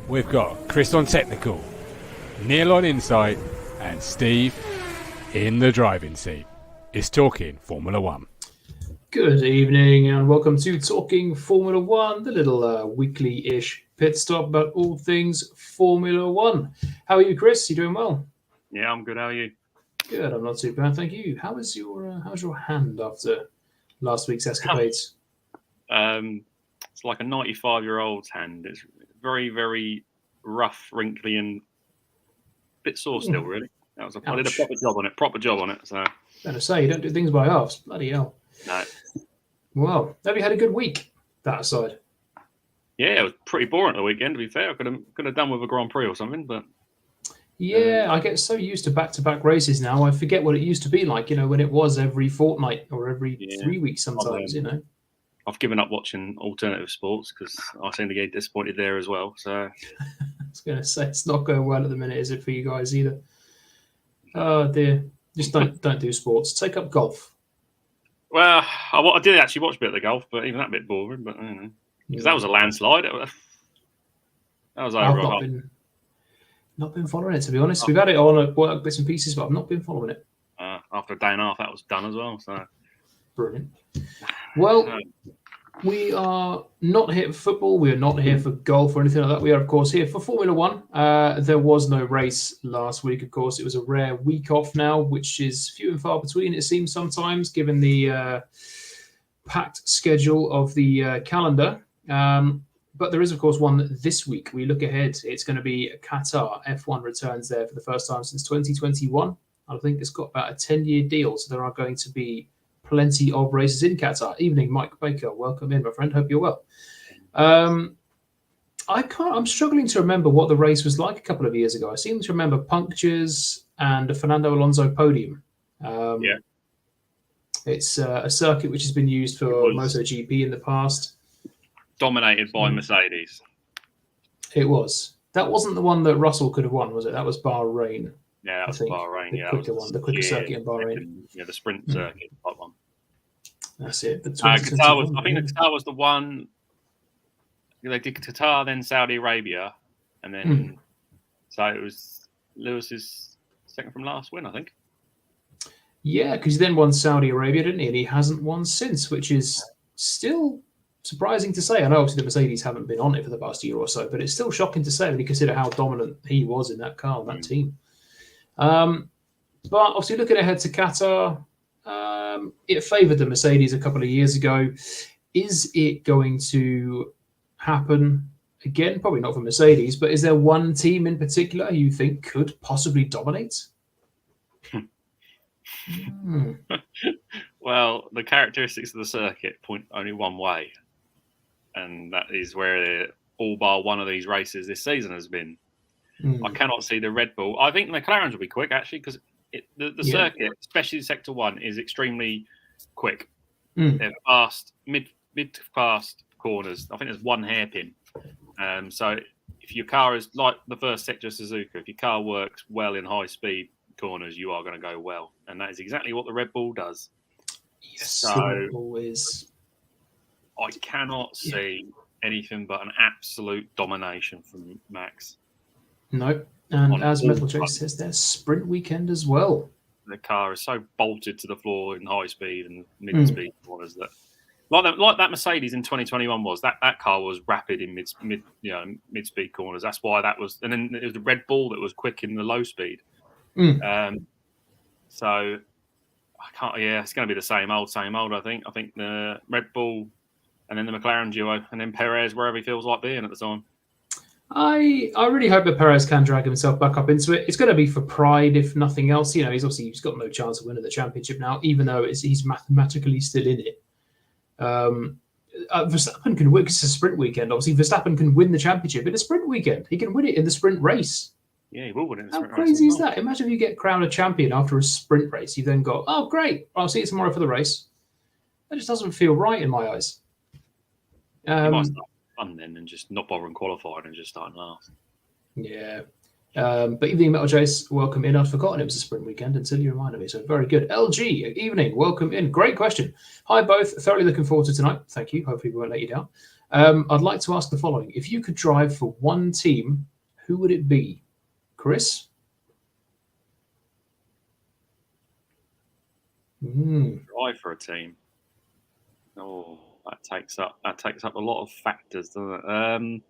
We've got Chris on technical, Neil on insight, and Steve in the driving seat. It's Talking Formula One. Good evening and welcome to Talking Formula One, the little weekly-ish pit stop about all things Formula One. How are you, Chris? You doing well? Yeah, I'm good. How are you? Good. I'm not too bad, thank you. How's your hand after last week's escapades? It's like a 95-year-old's hand. It's very, very rough, wrinkly, and a bit sore still. Really, I did a proper job on it. So, better say you don't do things by halves. Bloody hell. No. Well, have you had a good week? That aside. Yeah, it was pretty boring at the weekend. To be fair, I could have done with a Grand Prix or something, but. Yeah, I get so used to back-to-back races now. I forget what it used to be like. When it was every forthernight or every 3 weeks sometimes. I've given up watching alternative sports because I seem to get disappointed there as well. So I was going to say it's not going well at the minute, is it for you guys either? Oh dear, just don't do sports. Take up golf. Well, I did actually watch a bit of the golf, but even that bit boring. But because that was a landslide. That was over. I've not been following it, to be honest. We've had it on at bits and pieces, but I've not been following it. After a day and a half, that was done as well. So brilliant. Well, we are not here for football. We are not here for golf or anything like that. We are, of course, here for Formula One. There was no race last week, of course. It was a rare week off now, which is few and far between, it seems sometimes, given the packed schedule of the calendar. But there is, of course, one this week. We look ahead. It's going to be Qatar. F1 returns there for the first time since 2021. I think it's got about a 10-year deal, so there are going to be plenty of races in Qatar. Evening, Mike Baker. Welcome in, my friend. Hope you're well. I'm struggling to remember what the race was like a couple of years ago. I seem to remember punctures and a Fernando Alonso podium. It's a circuit which has been used for MotoGP in the past. Dominated by Mercedes. It was. That wasn't the one that Russell could have won, was it? That was Bahrain. Yeah, that was Bahrain. The quicker circuit in Bahrain. Yeah, the sprint circuit type one. That's it. I think Qatar was the one. They did Qatar, then Saudi Arabia, and then so it was Lewis's second from last win, I think. Yeah, because he then won Saudi Arabia, didn't he? And he hasn't won since, which is still surprising to say. I know obviously the Mercedes haven't been on it for the past year or so, but it's still shocking to say when you consider how dominant he was in that car, that team. But obviously looking ahead to Qatar, it favoured the Mercedes a couple of years ago. Is it going to happen again? Probably not for Mercedes, but is there one team in particular you think could possibly dominate? Well, the characteristics of the circuit point only one way, and that is where all bar one of these races this season has been. I cannot see the Red Bull. I think the McLarens will be quick, actually, because the circuit, especially Sector 1, is extremely quick. They're fast, mid-fast corners. I think there's one hairpin. So if your car is like the first sector of Suzuka, if your car works well in high-speed corners, you are going to go well. And that is exactly what the Red Bull does. Yes, so the Red Bull is. I cannot see anything but an absolute domination from Max. No, and as Metal J says, there's sprint weekend as well. The car is so bolted to the floor in high speed and mid-speed corners that, like that Mercedes in 2021 was. That car was rapid in mid-speed corners. That's why that was. And then it was the Red Bull that was quick in the low speed. So I can't. Yeah, it's going to be the same old. I think. I think the Red Bull, and then the McLaren duo, and then Perez wherever he feels like being at the time. I really hope that Perez can drag himself back up into it. It's going to be for pride, if nothing else. He's got no chance of winning the championship now, even though he's mathematically still in it. Verstappen can win because it's a sprint weekend. Obviously, Verstappen can win the championship in a sprint weekend. He can win it in the sprint race. Yeah, he will win it in the sprint race. How crazy is that? Imagine if you get crowned a champion after a sprint race. You then go, oh, great. I'll see you tomorrow for the race. That just doesn't feel right in my eyes. Fun then and just not bothering qualifying and just starting last. Yeah. But evening, Metal Jace, welcome in. I'd forgotten it was a sprint weekend until you reminded me. So very good. LG, evening, welcome in. Great question. Hi, both. Thoroughly looking forward to tonight. Thank you. Hopefully we won't let you down. I'd like to ask the following: if you could drive for one team, who would it be? Chris? Drive for a team. Oh, that takes up a lot of factors, doesn't it?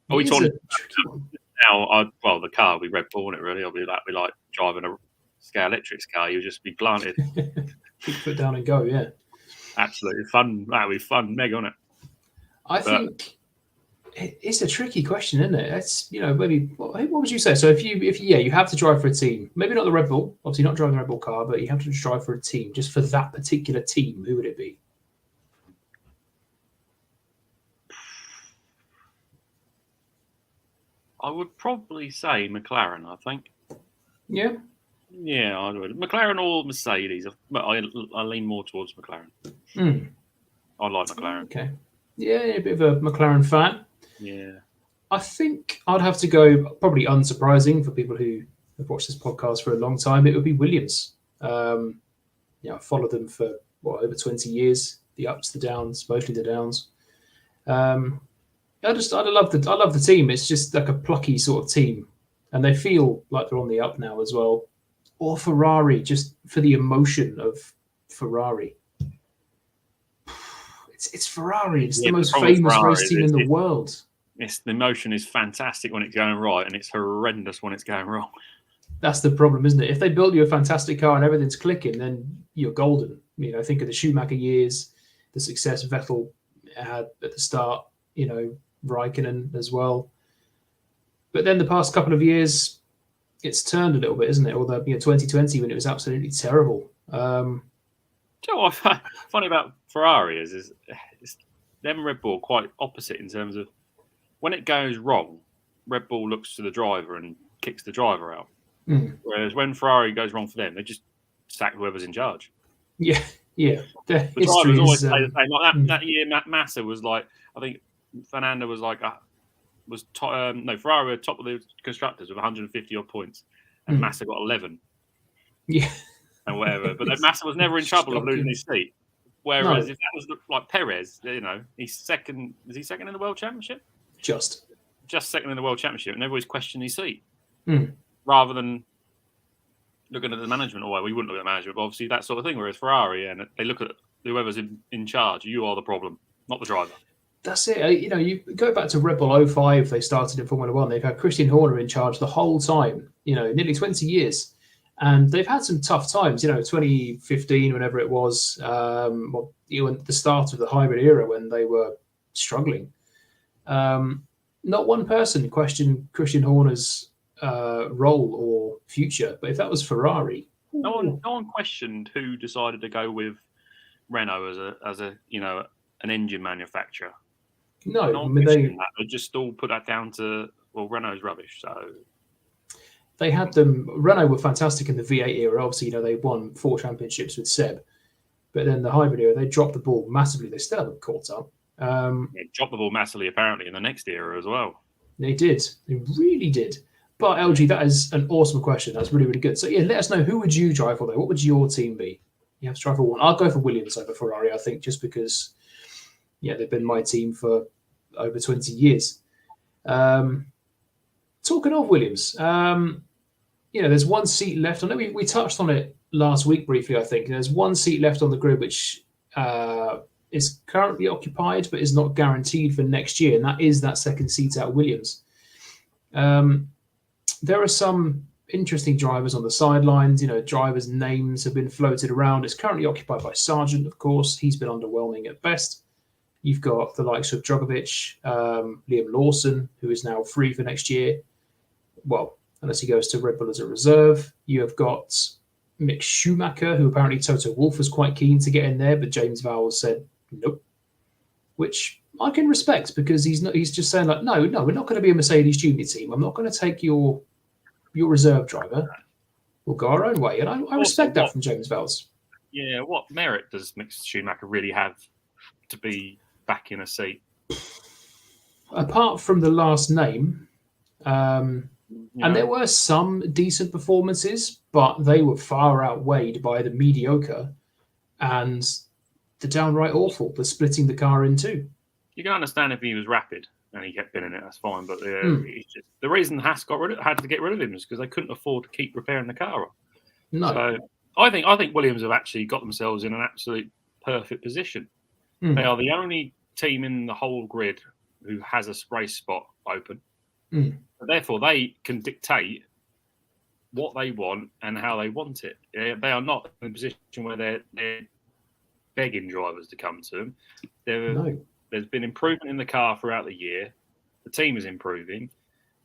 Are we talking now? Well, the car will be Red Bull, wouldn't it? Really, it'll be like driving a Sky Electrics car. You'll just be planted. Keep foot down and go. Yeah, absolutely fun. That would be fun, mega, wouldn't it? I think it's a tricky question, isn't it? It's maybe what would you say? So if you have to drive for a team, maybe not the Red Bull, obviously not driving the Red Bull car, but you have to drive for a team, just for that particular team, who would it be? I would probably say McLaren. I think. Yeah. Yeah, I would. McLaren or Mercedes, but I lean more towards McLaren. I like McLaren. Okay. Yeah, a bit of a McLaren fan. Yeah. I think I'd have to go, probably unsurprising for people who have watched this podcast for a long time, it would be Williams. I followed them for over 20 years, the ups, the downs, mostly the downs. I love the team. It's just like a plucky sort of team, and they feel like they're on the up now as well. Or Ferrari, just for the emotion of Ferrari. It's Ferrari. It's the most famous race team in the world. The emotion is fantastic when it's going right, and it's horrendous when it's going wrong. That's the problem, isn't it? If they build you a fantastic car and everything's clicking, then you're golden. Think of the Schumacher years, the success Vettel had at the start. Raikkonen as well. But then the past couple of years, it's turned a little bit, isn't it? Although 2020 when it was absolutely terrible. Do you know what I find funny about Ferrari is them Red Bull quite opposite in terms of when it goes wrong, Red Bull looks to the driver and kicks the driver out. Whereas when Ferrari goes wrong for them, they just sack whoever's in charge. Yeah. The drivers always say the same. Like that year, Massa was like, I think Fernando was like, Ferrari were top of the constructors with 150 odd points, and Massa got 11. Yeah. And whatever, but Massa was never in trouble of losing his seat. Whereas if that was like Perez, he's second. Is he second in the World Championship? Just second in the World Championship, and everybody's questioning his seat rather than looking at the management. Or we wouldn't look at the management, but obviously that sort of thing. Whereas Ferrari, and they look at whoever's in charge. You are the problem, not the driver. That's it. You go back to Red Bull 05. They started in Formula One. They've had Christian Horner in charge the whole time. Nearly 20 years. And they've had some tough times, 2015, whenever it was, at the start of the hybrid era when they were struggling. Not one person questioned Christian Horner's role or future, but if that was Ferrari, no one questioned who decided to go with Renault as a an engine manufacturer. No, they just all put that down to Renault's rubbish. So. They had them. Renault were fantastic in the V8 era. Obviously, they won 4 championships with Seb. But then the hybrid era, they dropped the ball massively. They still haven't caught up. Dropped the ball massively, apparently, in the next era as well. They did. They really did. But LG, that is an awesome question. That's really, really good. So let us know, who would you drive for, though? What would your team be? You have to drive for one. I'll go for Williams over Ferrari, I think, just because, they've been my team for over 20 years. Talking of Williams, there's one seat left. I know we touched on it last week briefly, I think. There's one seat left on the grid which is currently occupied but is not guaranteed for next year, and that is that second seat at Williams. There are some interesting drivers on the sidelines. Drivers' names have been floated around. It's currently occupied by Sargent, of course. He's been underwhelming at best. You've got the likes of Drogovic, Liam Lawson, who is now free for next year. Well, unless he goes to Red Bull as a reserve. You have got Mick Schumacher, who apparently Toto Wolff was quite keen to get in there, but James Vowles said nope, which I can respect, because he's just saying like, no, we're not going to be a Mercedes junior team. I'm not going to take your reserve driver. We'll go our own way, and I respect that from James Vowles. Yeah, what merit does Mick Schumacher really have to be back in a seat? Apart from the last name. And there were some decent performances, but they were far outweighed by the mediocre. And the downright awful. The splitting the car in two. You can understand if he was rapid and he kept pinning it, that's fine. But it's just, the reason Haas had to get rid of him is because they couldn't afford to keep repairing the car. No. So I think Williams have actually got themselves in an absolute perfect position. They are the only team in the whole grid who has a spray spot open. Therefore, they can dictate what they want and how they want it. They are not in a position where they're begging drivers to come to them. There's been improvement in the car throughout the year. The team is improving.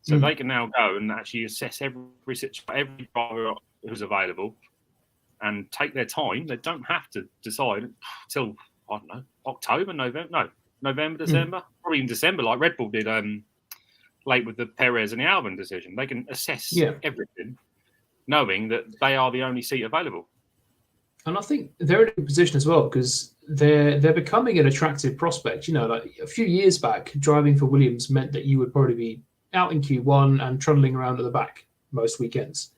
So they can now go and actually assess every driver who's available and take their time. They don't have to decide till, I don't know, October, November, December, probably in December, like Red Bull did late with the Perez and the Albon decision. They can assess everything, knowing that they are the only seat available. And I think they're in a position as well because they're becoming an attractive prospect. You know, like a few years back, driving for Williams meant that you would probably be out in Q1 and trundling around at the back most weekends.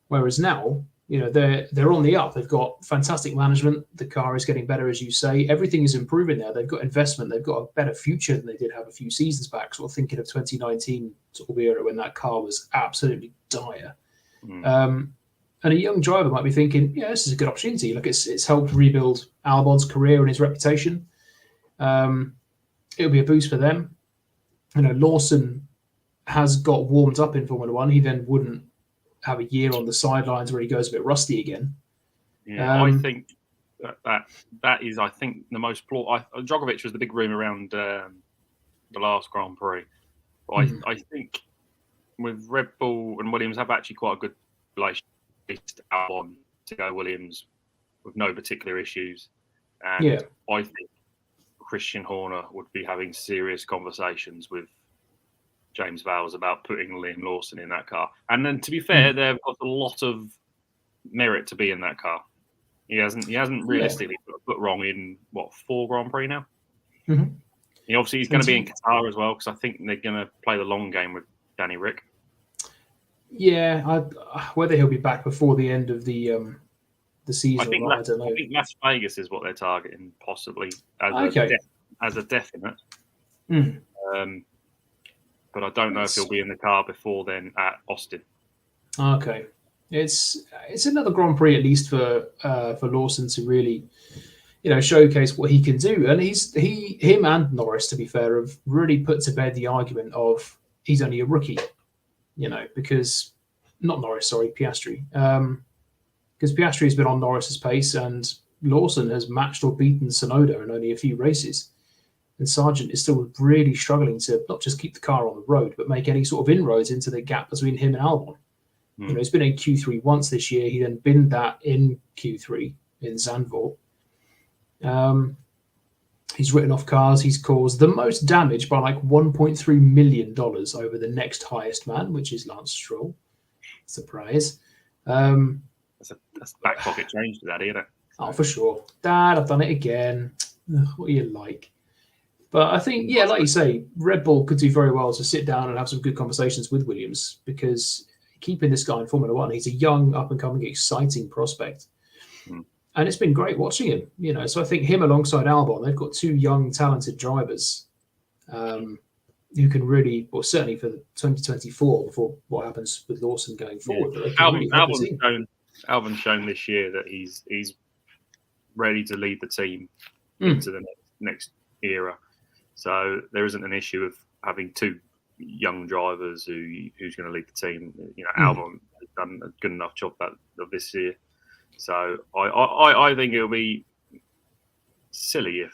Whereas now, you know, they're on the up. They've got fantastic management. The car is getting better, as you say. Everything is improving there. They've got investment. They've got a better future than they did have a few seasons back. Sort of thinking of 2019 sort of era when that car was absolutely dire. And a young driver might be thinking, yeah, this is a good opportunity. Look, it's helped rebuild Albon's career and his reputation. It'll be a boost for them. You know, Lawson has got warmed up in Formula One. He then wouldn't have a year on the sidelines where he goes a bit rusty again. Yeah, I think that is, I think, the most plausible. Drogovic was the big rumour around the last Grand Prix. But I think with Red Bull and Williams have actually quite a good relationship. Albon to go Williams with no particular issues. And I think Christian Horner would be having serious conversations with James Vowles about putting Liam Lawson in that car. And then, to be fair, they've got a lot of merit to be in that car. He hasn't realistically put wrong in, 4 Grand Prix now? Obviously, he's going to be in Qatar as well because I think they're going to play the long game with Danny Rick. Yeah, whether he'll be back before the end of the season, I don't know. I think Las Vegas is what they're targeting, possibly as a definite. But I don't know if he'll be in the car before then at Austin. Okay, it's another Grand Prix at least for Lawson to really, you know, showcase what he can do, and him and Norris, to be fair, have really put to bed the argument of he's only a rookie. You know, because not Norris, sorry, Piastri. Because Piastri has been on Norris's pace and Lawson has matched or beaten Tsunoda in only a few races. And Sargent is still really struggling to not just keep the car on the road, but make any sort of inroads into the gap between him and Albon. You know, he's been in Q3 once this year. He then binned that in Q3 in Zandvoort. He's written off cars. He's caused the most damage by like $1.3 million over the next highest man, which is Lance Stroll. Surprise. That's back pocket change to that, isn't it? Oh, for sure. Dad, I've done it again. What do you like? But I think, yeah, like you say, Red Bull could do very well to sit down and have some good conversations with Williams because keeping this guy in Formula One, he's a young, up-and-coming, exciting prospect. And it's been great watching him, you know. So I think him alongside Albon, they've got 2 young, talented drivers who can really, well, certainly for 2024, before what happens with Lawson going forward. Albon's shown this year that he's ready to lead the team into the next era. So there isn't an issue of having 2 young drivers who's going to lead the team. You know, Albon has done a good enough job of this year. So I think it'll be silly if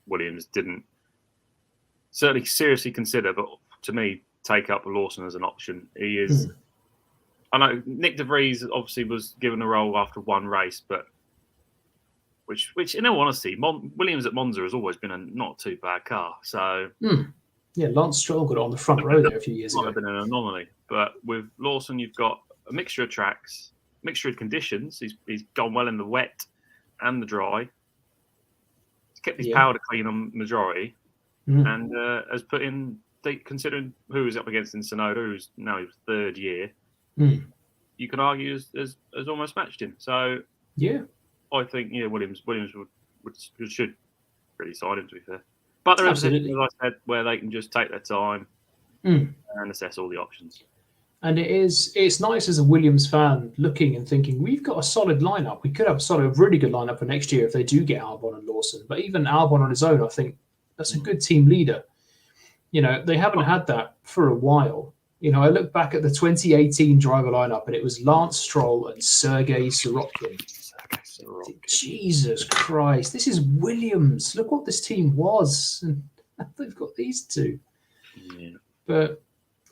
Williams didn't certainly seriously consider, but to me, take up Lawson as an option. He is. I know Nick De Vries obviously was given a role after 1 race, but which in all honesty, Williams at Monza has always been a not too bad car. So yeah, Lance Stroll got on the front row there a few years ago. Might have been an anomaly, but with Lawson, you've got a mixture of tracks. Mixture of conditions. He's gone well in the wet and the dry. He's kept his powder clean on majority, and has put in. Considering who he's up against in Tsunoda, who's now his 3rd year, you can argue has almost matched him. So yeah, I think Williams would which should really side him, to be fair. But there is a position, as I said, where they can just take their time and assess all the options. And it's nice as a Williams fan looking and thinking, we've got a solid lineup. We could have a really good lineup for next year if they do get Albon and Lawson. But even Albon on his own, I think that's a good team leader. They haven't had that for a while. I look back at the 2018 driver lineup, and it was Lance Stroll and Sergei Sirotkin. Jesus Christ, this is Williams. Look what this team was. And they've got these two. Yeah. But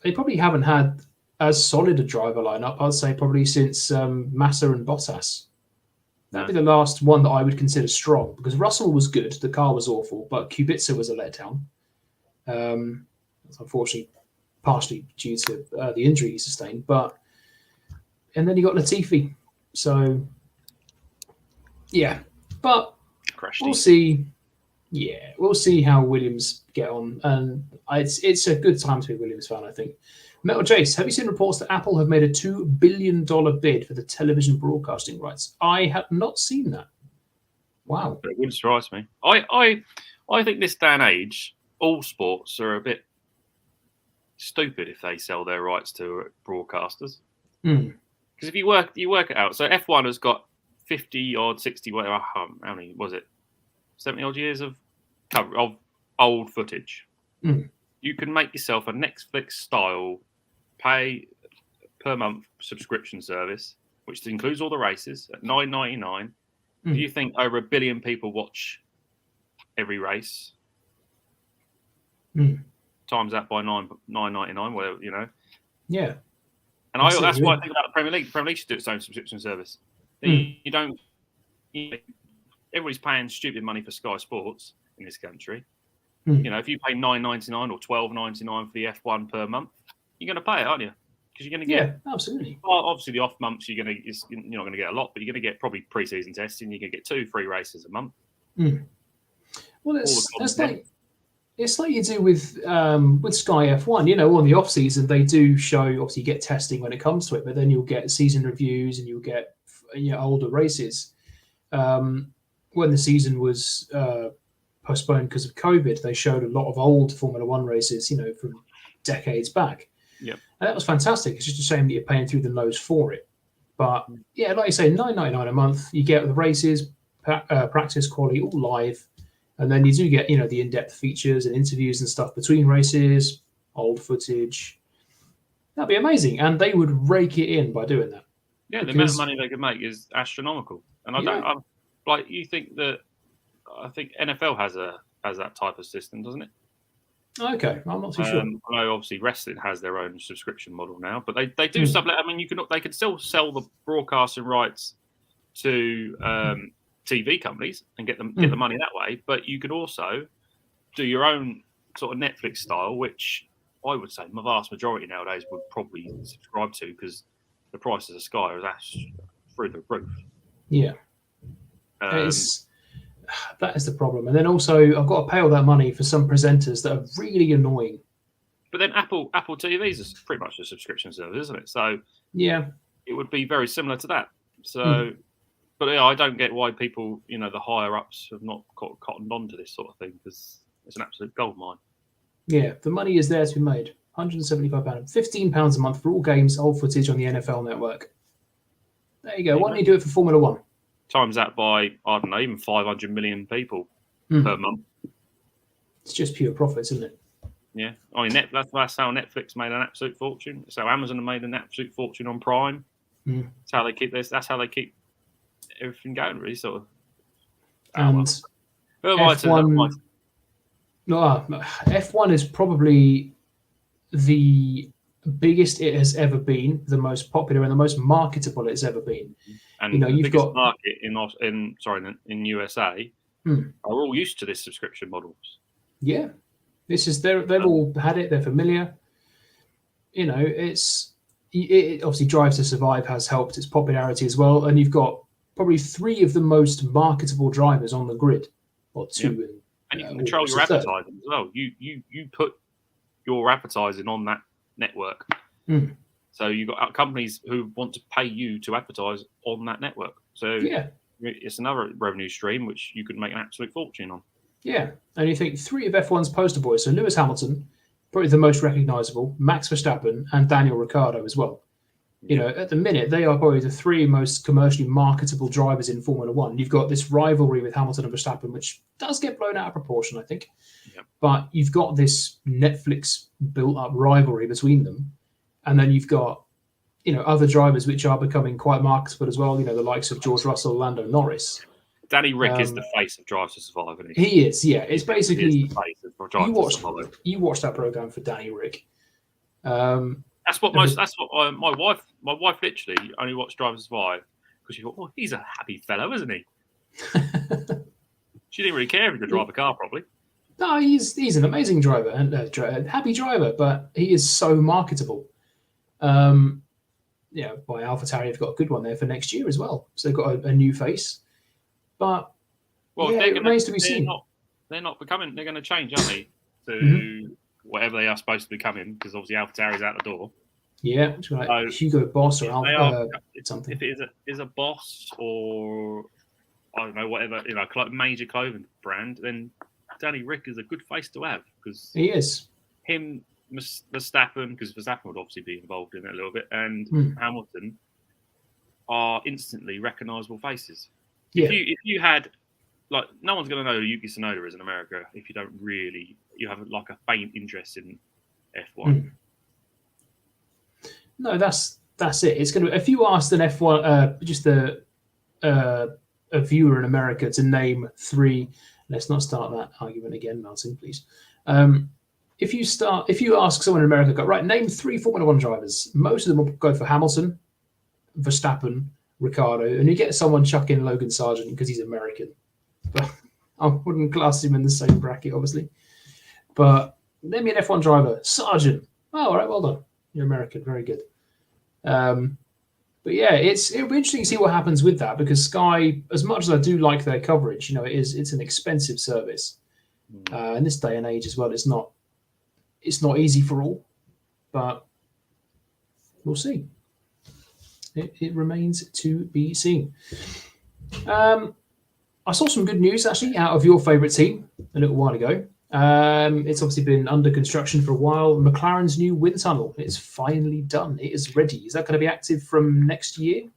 they probably haven't had as solid a driver lineup, I'd say, probably since Massa and Bottas. That'd be the last one that I would consider strong, because Russell was good, the car was awful, but Kubica was a letdown. Unfortunately, partially due to the injury he sustained. And then you got Latifi. So, yeah. But we'll see. Yeah, we'll see how Williams get on. And it's a good time to be a Williams fan, I think. Metal Jace, have you seen reports that Apple have made a $2 billion bid for the television broadcasting rights? I have not seen that. Wow. It wouldn't surprise me. I think this day and age, all sports are a bit stupid if they sell their rights to broadcasters. Because if you work it out, so F1 has got 50 odd, 60, whatever, how many was it? 70 odd years of cover of old footage. You can make yourself a Netflix style pay per month subscription service, which includes all the races at $9.99. Do you think over 1 billion people watch every race? Times that by $9.99, whatever, Yeah. And that's why I think about the Premier League. The Premier League should do its own subscription service. You don't. Everybody's paying stupid money for Sky Sports in this country. If you pay $9.99 or $12.99 for the F1 per month, you're going to pay it, aren't you? Because you're going to get absolutely. Well, obviously, the off months you're not going to get a lot, but you're going to get probably pre-season testing. You're going to get 2 free races a month. Well, it's like you do with Sky F1. On the off season they do show, obviously you get testing when it comes to it, but then you'll get season reviews and you'll get older races. When the season was postponed because of COVID, they showed a lot of old Formula One races, from decades back. Yeah, and that was fantastic. It's just a shame that you're paying through the nose for it. But yeah, like you say, $9.99 a month, you get the races, practice quality, all live, and then you do get the in-depth features and interviews and stuff between races, old footage. That'd be amazing, and they would rake it in by doing that. Yeah, the amount of money they could make is astronomical, and you think that. I think NFL has that type of system, doesn't it? Okay, I'm not too sure. I know obviously wrestling has their own subscription model now, but they do stuff like, they can still sell the broadcasting rights to TV companies and get the money that way, but you could also do your own sort of Netflix style, which I would say the vast majority nowadays would probably subscribe to, because the prices of Sky are through the roof. Yeah. That is the problem. And then also, I've got to pay all that money for some presenters that are really annoying. But then Apple TVs is pretty much a subscription service, isn't it? So yeah, it would be very similar to that. So, but I don't get why people, the higher ups have not cottoned on to this sort of thing, because it's an absolute goldmine. Yeah, the money is there to be made. £175, £15 a month for all games, old footage on the NFL network. There you go. Why don't you do it for Formula One? Times that by, I don't know, even 500 million people per month. It's just pure profits, isn't it? Yeah. That's how Netflix made an absolute fortune. That's how Amazon made an absolute fortune on Prime. That's how they keep this. That's how they keep everything going, really, sort of. And F1 is probably the biggest it has ever been, the most popular and the most marketable it's ever been. And the biggest market in USA are all used to this subscription models. Yeah, they've all had it. They're familiar. It obviously Drive to Survive has helped its popularity as well, and you've got probably 3 of the most marketable drivers on the grid, or 2, and you can control your advertising as well. You put your advertising on that network. So you've got companies who want to pay you to advertise on that network. So it's another revenue stream which you could make an absolute fortune on. Yeah, and you think 3 of F1's poster boys, so Lewis Hamilton, probably the most recognisable, Max Verstappen, and Daniel Ricciardo as well. At the minute, they are probably the 3 most commercially marketable drivers in Formula One. You've got this rivalry with Hamilton and Verstappen, which does get blown out of proportion, I think. Yep. But you've got this Netflix built-up rivalry between them, and then you've got other drivers which are becoming quite marketable as well. The likes of George Russell, Lando Norris. Danny Rick is the face of Drive to Survive, isn't he? He is, yeah. It's basically the face of Drive to Survive. You watched that program for Danny Rick. That's what my wife literally only watched Drive to Survive because she thought, oh, he's a happy fellow, isn't he? She didn't really care if he could drive a car properly. No, he's an amazing driver and happy driver, but he is so marketable. By AlphaTauri, they've got a good one there for next year as well. So they've got a new face. But it remains to be seen. They're going to change, aren't they, to whatever they are supposed to be becoming, because obviously AlphaTauri's out the door. Yeah, like Hugo Boss or something. If it is a Boss or I don't know, whatever, major clothing brand, then Danny Rick is a good face to have, because he is. Him, Verstappen, because Verstappen would obviously be involved in it a little bit, and Hamilton are instantly recognisable faces. Yeah. If you had, like, no one's going to know who Yuki Tsunoda is in America if you have like a faint interest in F1. No, that's it. It's going to, if you asked an F1 just a viewer in America to name 3, let's not start that argument again, Martin, please. If you ask someone in America, go, right, name 3 Formula One drivers, most of them will go for Hamilton, Verstappen, Ricciardo, and you get someone chuck in Logan Sargent because he's American. But I wouldn't class him in the same bracket, obviously. But name me an F1 driver, Sargent. Oh, all right, well done. You're American, very good. But yeah, it'll be interesting to see what happens with that, because Sky, as much as I do like their coverage, it's an expensive service. In this day and age as well, it's not easy for all, but we'll see. It remains to be seen. I saw some good news actually out of your favourite team a little while ago. It's obviously been under construction for a while. McLaren's new wind tunnel is finally done. It is ready. Is that going to be active from next year?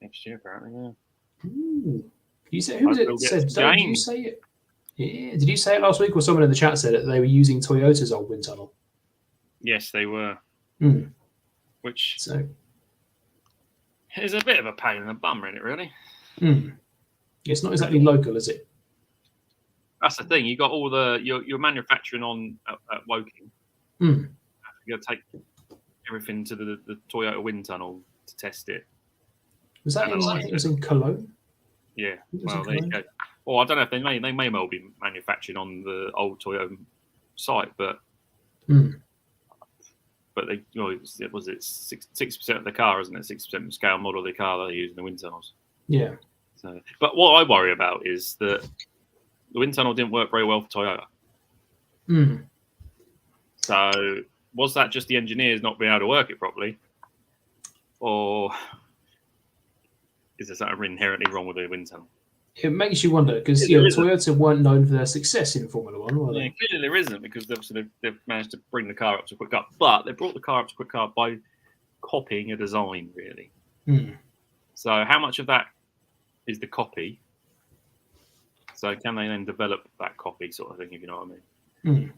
Next year, apparently, yeah. Ooh. You say, who was it said? Did you say it? Yeah. Did you say it last week, or someone in the chat said that they were using Toyota's old wind tunnel? Yes, they were. Which is a bit of a pain in the bum, really. It's not exactly local, is it? That's the thing. You got all you're manufacturing on at Woking. You got to take everything to the Toyota wind tunnel to test it. Was that I think it was in Cologne? Yeah. Well, there you go. Well, I don't know if they may well be manufacturing on the old Toyota site, but they, was it 6% of the car, isn't it? 6% of scale model of the car they use in the wind tunnels. Yeah. So, but what I worry about is that the wind tunnel didn't work very well for Toyota. So was that just the engineers not being able to work it properly, or is there something inherently wrong with the wind tunnel? It makes you wonder, because Toyota weren't known for their success in Formula One, were they? Yeah, clearly there isn't, because they've managed to bring the car up to a quick car. But they brought the car up to a quick car by copying a design, really. So how much of that is the copy? So can they then develop that copy, sort of thing, if you know what I mean?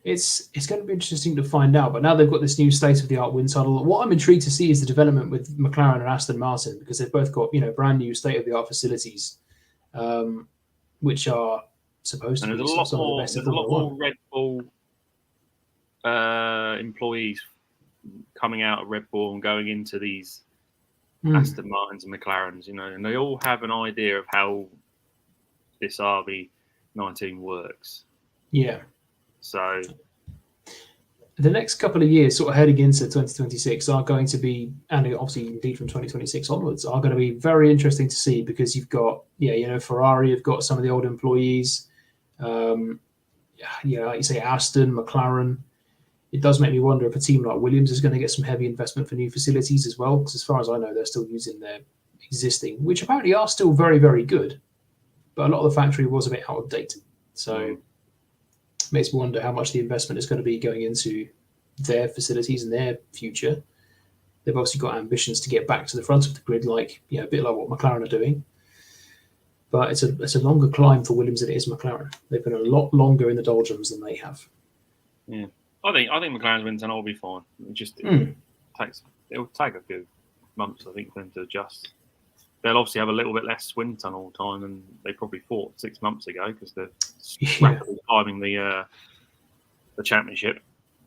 It's going to be interesting to find out. But now they've got this new state-of-the-art wind tunnel. What I'm intrigued to see is the development with McLaren and Aston Martin, because they've both got brand new state-of-the-art facilities, which are supposed to be some of the best. There's a lot more Red Bull employees coming out of Red Bull and going into these Aston Martins and McLarens, and they all have an idea of how this RB19 works. Yeah. So the next couple of years, sort of heading into 2026, are going to be, and obviously indeed from 2026 onwards, are going to be very interesting to see, because you've got, Ferrari, you've got some of the old employees, like you say, Aston, McLaren. It does make me wonder if a team like Williams is going to get some heavy investment for new facilities as well, because as far as I know, they're still using their existing, which apparently are still very, very good, but a lot of the factory was a bit out of date. So it makes me wonder how much the investment is going to be going into their facilities and their future. They've obviously got ambitions to get back to the front of the grid, like a bit like what McLaren are doing. But it's a longer climb for Williams than it is McLaren. They've been a lot longer in the doldrums than they have. Yeah, I think McLaren's wind tunnel will be fine. It'll take a few months, I think, for them to adjust. They'll obviously have a little bit less wind tunnel time than they probably thought 6 months ago because they're rapidly climbing the championship.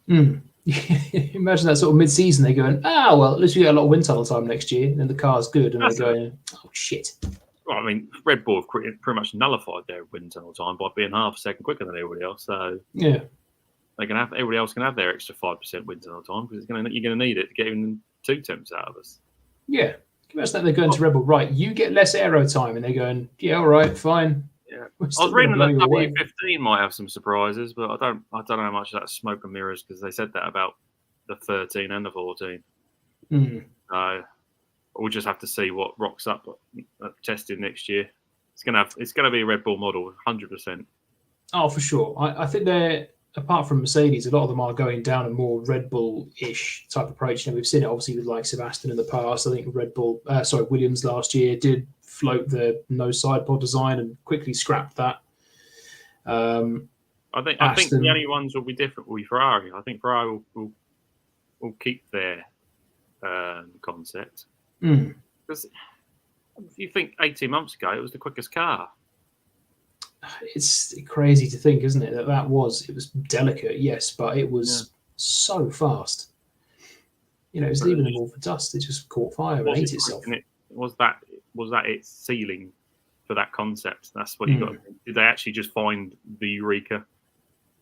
Imagine that sort of mid-season. They're going, well, at least we get a lot of wind tunnel time next year, and the car's good, and they're going, oh shit. Well, I mean, Red Bull have pretty much nullified their wind tunnel time by being half a second quicker than everybody else. So yeah, everybody else can have their extra 5% wind tunnel time because you're going to need it to get even 2 temps out of us. Yeah, imagine that they're going to Red Bull, right? You get less aero time, and they're going, yeah, all right, fine. Yeah, I was reading that W15 might have some surprises, but I don't know how much of that's smoke and mirrors because they said that about the 13 and the 14. So we'll just have to see what rocks up at testing next year. It's gonna be a Red Bull model, 100%. Oh, for sure. I think they're, apart from Mercedes, a lot of them are going down a more Red Bull-ish type approach. We've seen it obviously with like Sebastian in the past. I think Williams last year did float the no side pod design and quickly scrapped that. I think the only ones will be different will be Ferrari. I think Ferrari will keep their concept. Because if you think 18 months ago, it was the quickest car. It's crazy to think, isn't it? It was delicate, yes, but it was so fast. It was leaving them all for dust. It just caught fire and ate itself. Was that its ceiling for that concept? That's what you got. Did they actually just find the eureka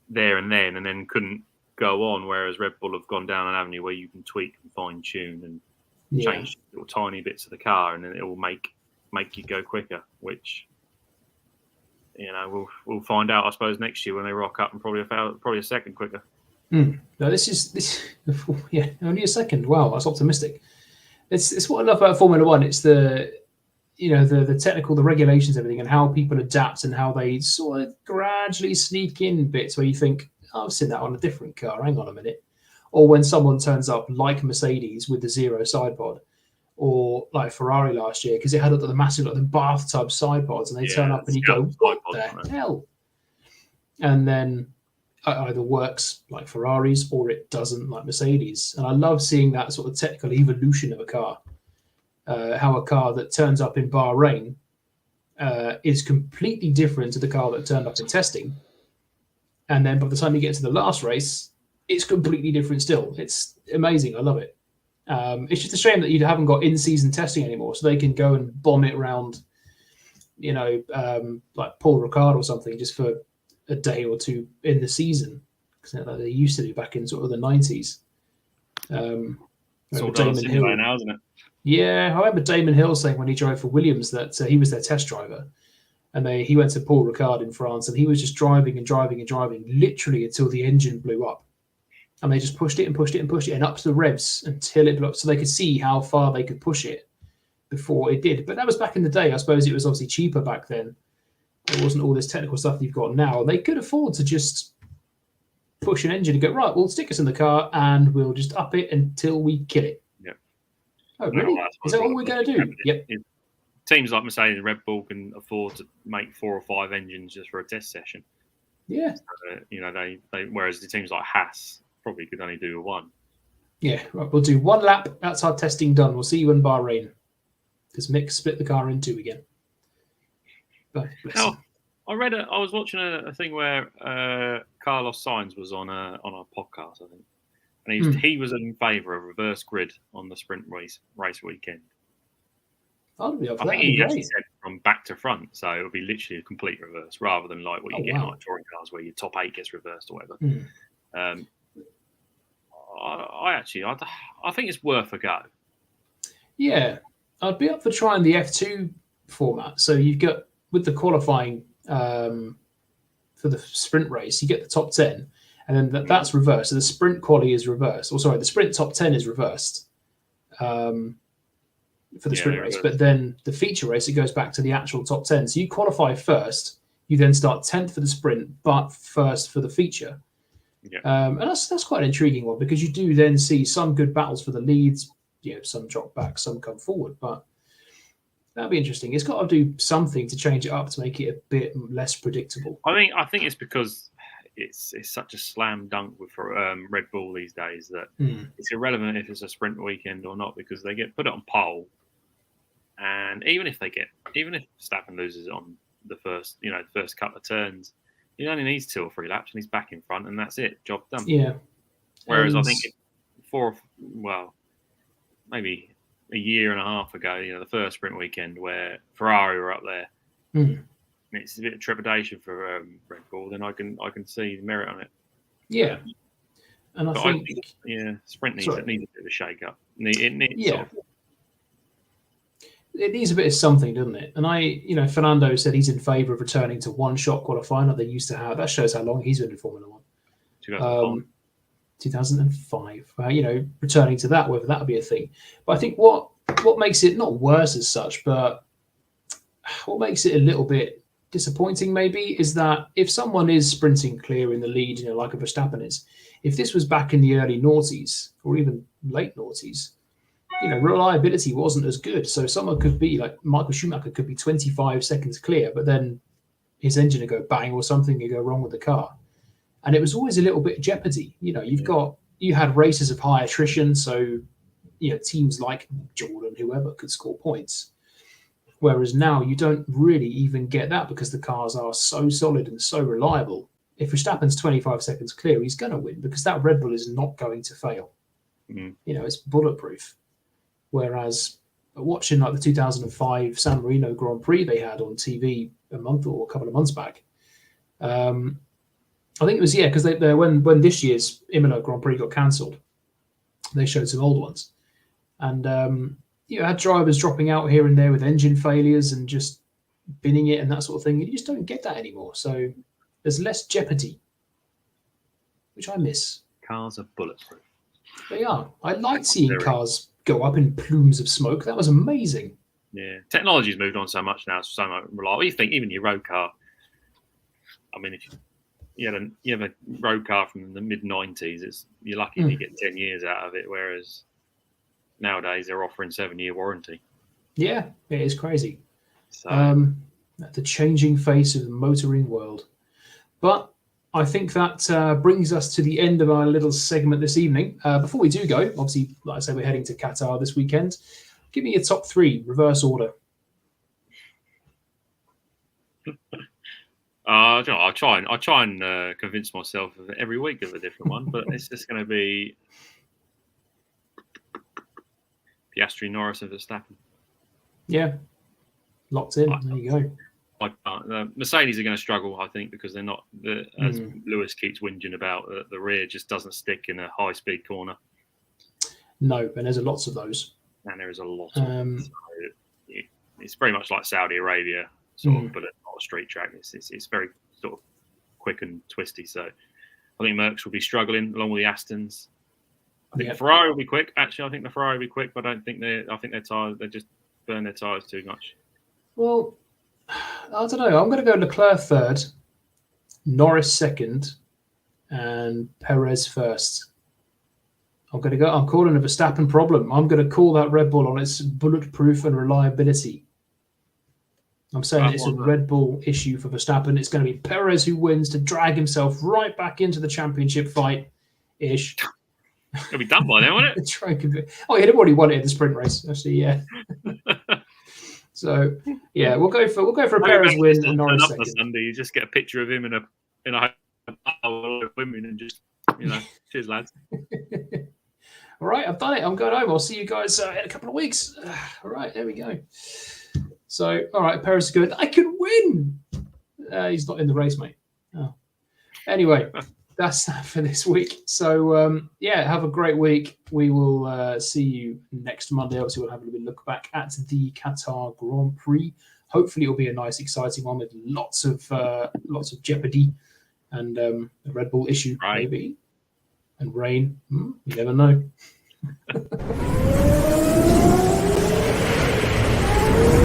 there and then couldn't go on? Whereas Red Bull have gone down an avenue where you can tweak and fine tune and change little tiny bits of the car, and then it will make you go quicker. Which we'll find out, I suppose, next year when they rock up and probably a second quicker. No, this only a second. Wow, that's optimistic. It's what I love about Formula One. It's the technical, the regulations, everything, and how people adapt and how they sort of gradually sneak in bits where you think, I've seen that on a different car. Hang on a minute. Or when someone turns up like Mercedes with the zero side pod, or like Ferrari last year, because it had the massive, the bathtub side pods, and they turn up and you go, what the hell? And then it either works like Ferraris or it doesn't like Mercedes. And I love seeing that sort of technical evolution of a car. How a car that turns up in Bahrain is completely different to the car that turned up in testing. And then by the time you get to the last race, it's completely different still. It's amazing. I love it. It's just a shame that you haven't got in-season testing anymore, so they can go and bomb it around, like Paul Ricard or something, just for a day or two in the season, because like they used to do back in sort of the 90s. It's all Damon Hill now, isn't it? Yeah, I remember Damon Hill saying when he drove for Williams that he was their test driver, and he went to Paul Ricard in France, and he was just driving and driving and driving, literally until the engine blew up. And they just pushed it and pushed it and pushed it and up to the revs until it blew up, so they could see how far they could push it before it did. But that was back in the day. I suppose it was obviously cheaper back then. There wasn't all this technical stuff that you've got now. They could afford to just push an engine and go, right, we'll stick us in the car and we'll just up it until we kill it. Yeah. Oh, really? Is that what we're going to do? Yep. Teams like Mercedes and Red Bull can afford to make 4 or 5 engines just for a test session. Yeah. They whereas the teams like Haas probably could only do 1. Yeah, right. We'll do 1 lap. That's our testing done. We'll see you in Bahrain, because Mick split the car in 2 again. But I was watching a thing where Carlos Sainz was on a podcast, I think, and he was in favour of reverse grid on the sprint race weekend. I think he actually said from back to front, so it would be literally a complete reverse rather than like what you get in like touring cars where your top 8 gets reversed or whatever. I think it's worth a go. Yeah, I'd be up for trying the F2 format. So you've got, with the qualifying for the sprint race, you get the top 10, and then that's reversed. So the sprint quali is reversed. The sprint top 10 is reversed. for the sprint race. But then the feature race, it goes back to the actual top 10. So you qualify first, you then start 10th for the sprint, but first for the feature. Yeah. And that's quite an intriguing one, because you do then see some good battles for the leads. Some drop back, some come forward, but that'll be interesting. It's got to do something to change it up to make it a bit less predictable. I think it's because it's such a slam dunk with Red Bull these days that it's irrelevant if it's a sprint weekend or not, because they get put it on pole, and even if Verstappen loses it on the first couple of turns, he only needs 2 or 3 laps and he's back in front, and that's it, job done. Yeah. Whereas I think maybe a year and a half ago, the first sprint weekend where Ferrari were up there, it's a bit of trepidation for Red Bull. Then I can see the merit on it. Yeah, and I think sprint needs a bit of a shake up. It needs a bit of something, doesn't it? And Fernando said he's in favour of returning to one-shot qualifying like they used to have. That shows how long he's been in Formula One. 2005. Returning to that, whether that would be a thing. But I think what makes it not worse as such, but what makes it a little bit disappointing maybe, is that if someone is sprinting clear in the lead, like a Verstappen is, if this was back in the early noughties or even late noughties, reliability wasn't as good. So someone could be like Michael Schumacher could be 25 seconds clear, but then his engine would go bang or something would go wrong with the car. And it was always a little bit of jeopardy. You had races of high attrition, so teams like Jordan, whoever, could score points. Whereas now you don't really even get that, because the cars are so solid and so reliable. If Verstappen's 25 seconds clear, he's going to win, because that Red Bull is not going to fail. It's bulletproof. Whereas watching like the 2005 San Marino Grand Prix they had on TV a couple of months back, I think it was because they when this year's Imola Grand Prix got cancelled, they showed some old ones, and you had drivers dropping out here and there with engine failures and just binning it and that sort of thing. You just don't get that anymore. So there's less jeopardy, which I miss. Cars are bulletproof. They are. I like seeing cars go up in plumes of smoke. That was amazing. Yeah, technology's moved on so much now. It's so much reliable. You think even your road car. I mean, if you have a road car from the mid '90s, you're lucky if you get 10 years out of it. Whereas nowadays they're offering 7-year warranty. Yeah, it is crazy. So, the changing face of the motoring world. But I think that brings us to the end of our little segment this evening. Before we do go, obviously, like I say, we're heading to Qatar this weekend. Give me your top 3, reverse order. I'll try and convince myself of every week of a different one, but it's just going to be Piastri, Norris, and Verstappen. Yeah, locked in. There you go. Mercedes are going to struggle, I think, because they're not. As Lewis keeps whinging about, the rear just doesn't stick in a high-speed corner. No, and there's lots of those. And there is a lot of them. So it's very much like Saudi Arabia, sort of, but it's not a straight track. It's very sort of quick and twisty. So I think Mercs will be struggling along with the Astons. I think the Ferrari will be quick. Actually, I think the Ferrari will be quick, but I think their tires, they just burn their tires too much. Well, I don't know. I'm going to go Leclerc third, Norris second, and Perez first. I'm calling a Verstappen problem. I'm going to call that Red Bull on its bulletproof and reliability. I'm saying it's a Red Bull issue for Verstappen. It's going to be Perez who wins to drag himself right back into the championship fight-ish. It'll be done by then, won't it? He'd already won it in the sprint race, actually. Yeah. So we'll go for a Perez win and Norris second. Sunday, you just get a picture of him in a pile of women and just cheers, lads. All right, I've done it. I'm going home. I'll see you guys in a couple of weeks. All right, there we go. So, all right, Perez is good. I can win. He's not in the race, mate. Oh. Anyway, that's that for this week. So, have a great week. We will see you next Monday. Obviously, we'll have a little look back at the Qatar Grand Prix. Hopefully, it'll be a nice, exciting one with lots of jeopardy and a Red Bull issue, maybe, and rain. You never know.